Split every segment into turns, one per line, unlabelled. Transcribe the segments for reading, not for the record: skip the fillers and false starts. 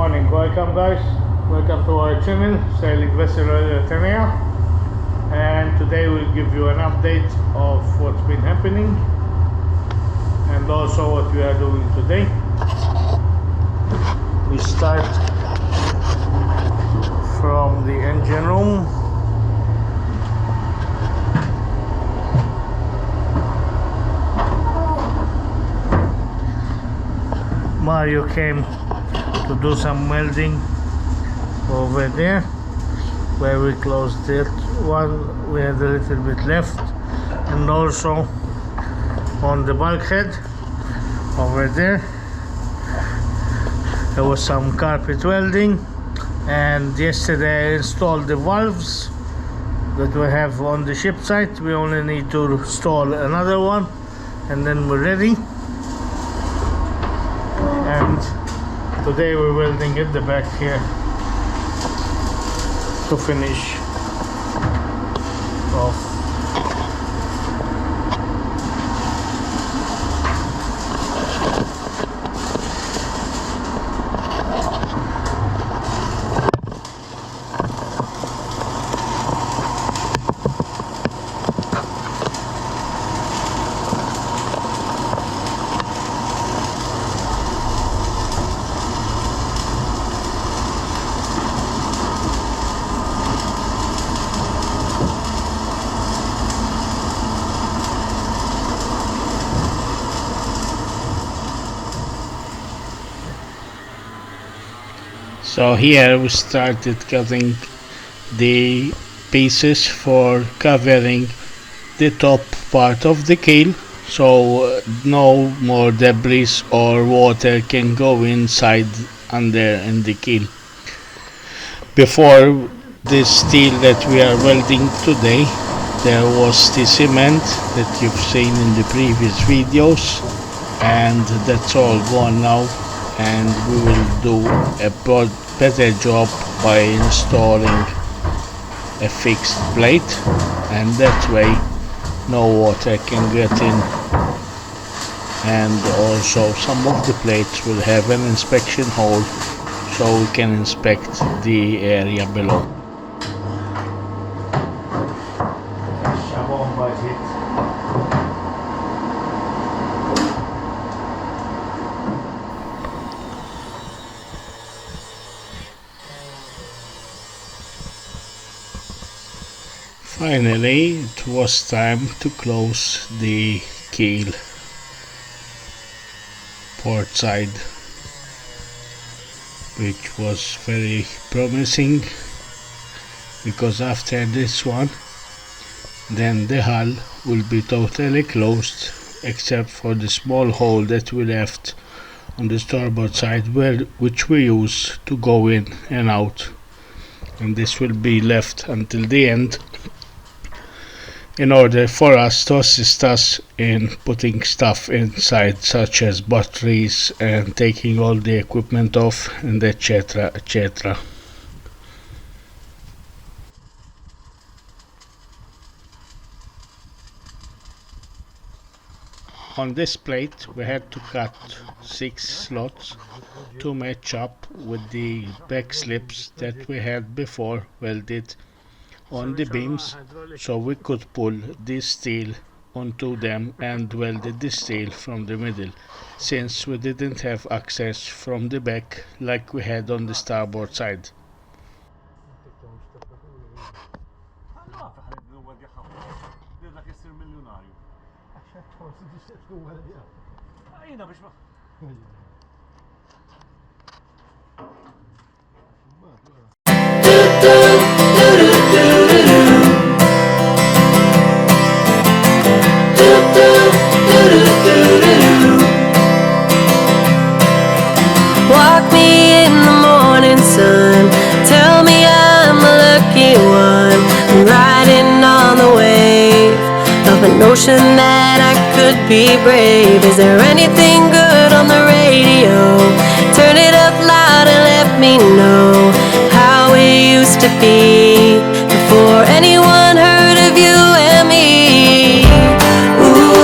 morning, welcome guys, welcome to our channel, Sailing Vessel Royal Atenea, and today we'll give you an update of what's been happening and also what we are doing today. We start from the engine room. Mario came to do some welding over there where we closed it one. We had a little bit left, and also on the bulkhead over there was some carpet welding. And yesterday I installed the valves that we have on the ship site. We only need to install another one and then we're ready. And today we're welding at the back here to finish off. So here we started cutting the pieces for covering the top part of the keel, so no more debris or water can go inside under in the keel. Before the steel that we are welding today, there was the cement that you've seen in the previous videos, and that's all gone now, and we will do a better job by installing a fixed plate, and that way no water can get in, and also some of the plates will have an inspection hole so we can inspect the area below. Finally, it was time to close the keel port side, which was very promising, because after this one then the hull will be totally closed except for the small hole that we left on the starboard side, which we use to go in and out, and this will be left until the end in order for us to assist us in putting stuff inside, such as batteries and taking all the equipment off, and etc, etc. On this plate we had to cut 6 slots to match up with the back slips that we had before welded on the beams, so we could pull this steel onto them and welded the steel from the middle, since we didn't have access from the back like we had on the starboard side.
Walk me in the morning sun, tell me I'm a lucky one, riding on the wave of an ocean that I could be brave. Is there anything good on the radio? Turn it up loud and let me know how it used to be before anyone heard of you and me. Ooh.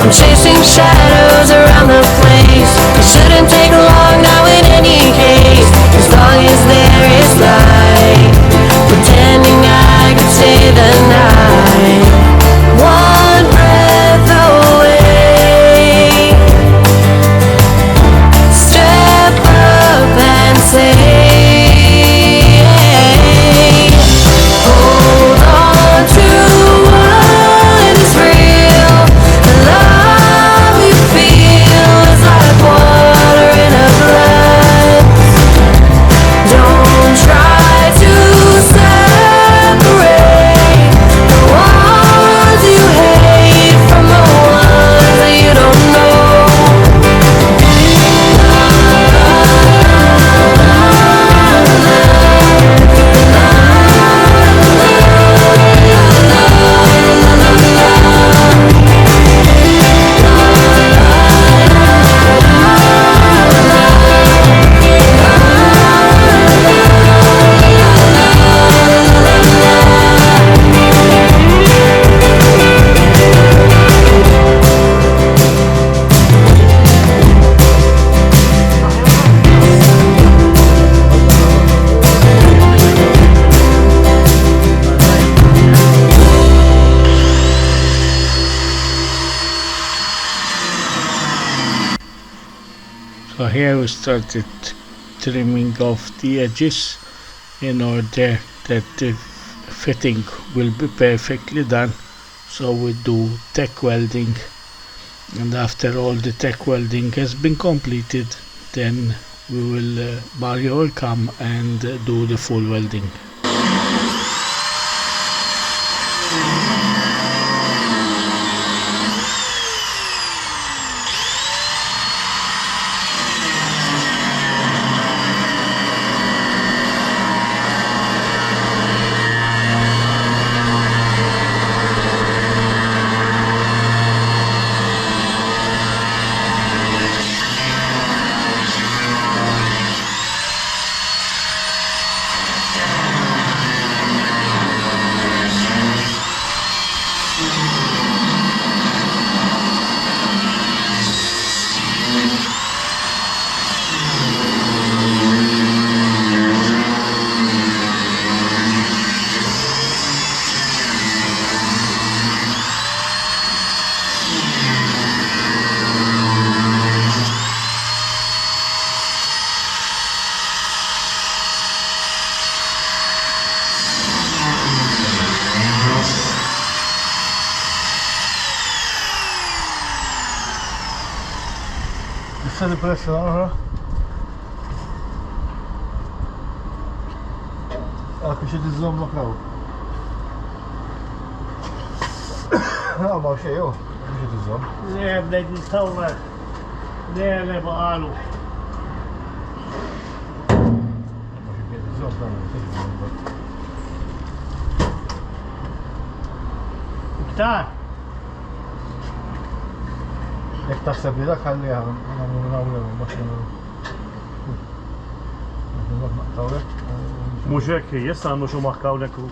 I'm chasing shadows around the place. It shouldn't take long now in any case, as long as there is light, pretending I could stay the night. One breath away, step up and say, hold on to what is real. The love you feel is like water in a glass. Don't try to separate the ones you hate from the ones that you don't know.
So here we started trimming off the edges in order that the fitting will be perfectly done. So we do tack welding, and after all the tack welding has been completed, then Mario will come and do the full welding.
Sen pressa då? Kanske det zoom nog nou. Ja, maar shit joh. Kanske det zoom.
Nee, blijft niet stil weg. Nee, we hebben alu.
Kanske det zoom dan.
Daar.
Jak taħseb li dak ħalliha nagħmlu mhux naqtawlek.
Mhux hekk issa għandu xi maħkawlek u.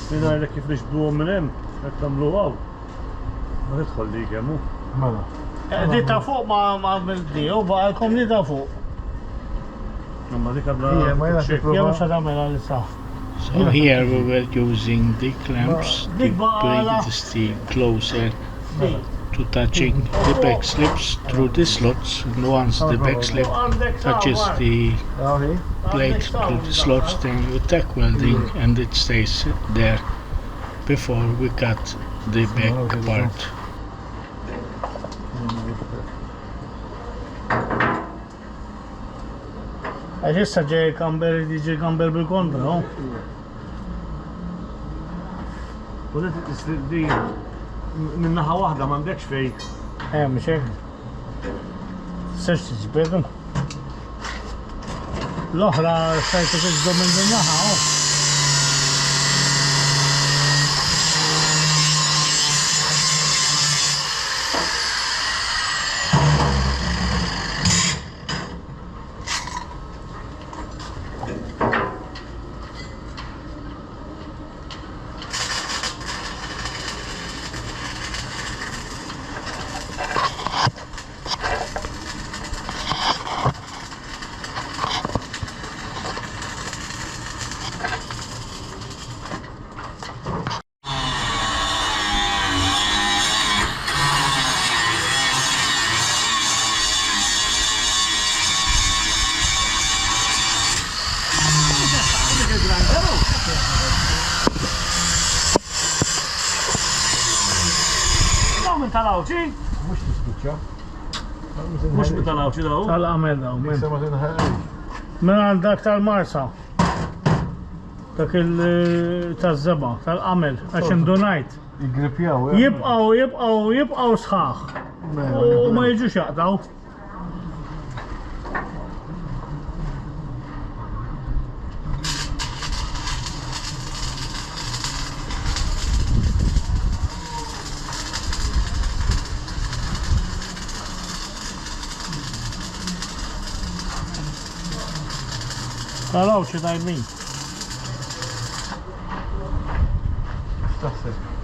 Min għalek kif nixbduhom minn hemm, qed tagħmlu hawn. Ma tidħol dik hemm hu.
Mela.
Di ta' fuq ma bildi, u baqalkom li ta' fuq.
Imma dik għandha.
Jew mhux għadamela li sa. So here we were using the clamps to bring the steel closer to touching the back slips through the slots, and once the back slip touches the plate through the slots, then we tack welding and it stays there before we cut the back part. Issa ġej kamber bil-kontra, no?
U di minnaħa waħda m'għandekx fej.
Mhux hekk. Sirx tiġbedhom. L-oħra sajtu tiġbdu minn din naħa,
tal-awċi?
Mux tispiċċa.
Mux tal-awċi daw.
Tal-għamel daw.
Issa ma tinħarriġ.
Minn għandak tal-marsa. Dak il-tazzaba, tal-għamel, għax indunajt.
Igripjaw,
Jibqaw sħaħ. U ma jiġux jaqdaw. Tal-għawċi dajmin.
Taħseb.